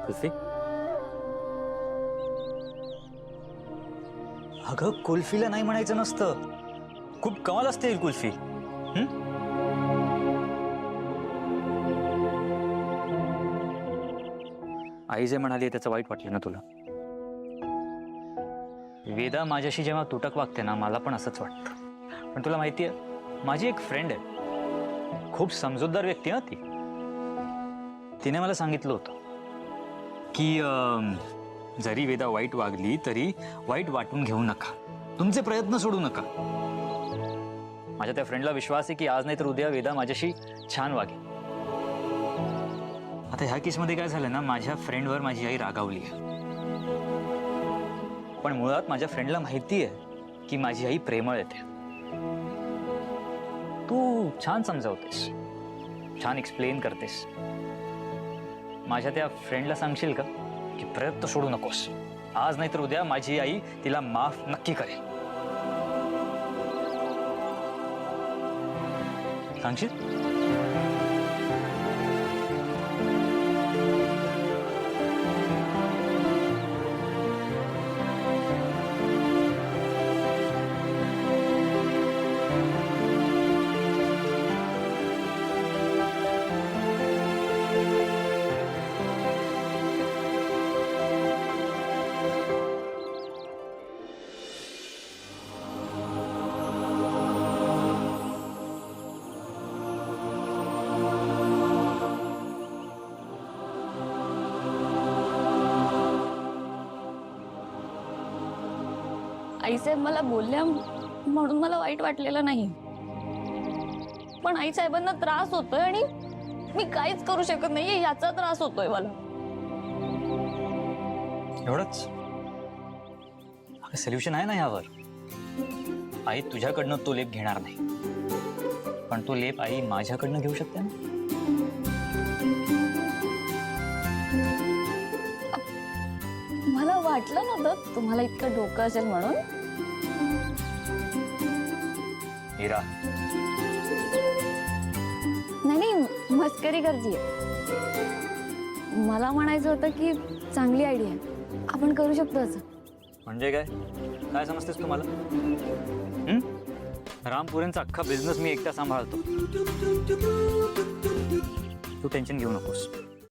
कुल्फी? अगं कुल्फीला नाही म्हणायचं नसतं. खूप कमाल असते ही कुल्फी. आई जे म्हणाली त्याचं वाईट वाटलं ना तुला? वेदा माझ्याशी जेव्हा तुटक वागते ना, मला पण असंच वाटतं. पण तुला माहिती आहे, माझी एक फ्रेंड आहे, खूप समजूतदार व्यक्ती आहे ती. तिने मला सांगितलं होतं की जरी वेदा वाईट वागली तरी वाईट वाटून घेऊ नका, तुमचे प्रयत्न सोडू नका. माझ्या त्या फ्रेंडला विश्वास आहे की आज नाही तर उद्या वेदा माझ्याशी छान वागेल. आता ह्या केसमध्ये काय झालं ना, माझ्या फ्रेंडवर माझी आई रागावली आहे. पण मुळात माझ्या फ्रेंडला माहिती आहे की माझी आई प्रेमळ येते. तू छान समजावतेस, छान एक्सप्लेन करतेस. माझ्या त्या फ्रेंडला सांगशील का की प्रयत्न सोडू नकोस, आज नाही तर उद्या माझी आई तिला माफ नक्की करेल. सांगशील? आईसाहेब मला बोलल्या म्हणून मला वाईट वाटलेलं नाही, पण आईसाहेबांना त्रास होतोय आणि मी काहीच करू शकत नाहीये, याचा त्रास होतोय मला. एवढंच? सोल्युशन आहे ना यावर. आई तुझ्याकडनं तो लेप घेणार नाही, पण तो लेप आई माझ्याकडनं घेऊ शकते ना. मला वाटलं नव्हतं तुम्हाला इतकं डोकं असेल म्हणून. हीरा, नाही मस्करी करतीये. मला म्हणायचं होतं की चांगली आयडिया आहे, आपण करू शकतो असं. म्हणजे काय काय समजतेस तुम्हाला? रामपुरेंचा अख्खा बिझनेस मी एकटा सांभाळतो. तू टेन्शन घेऊ नकोस.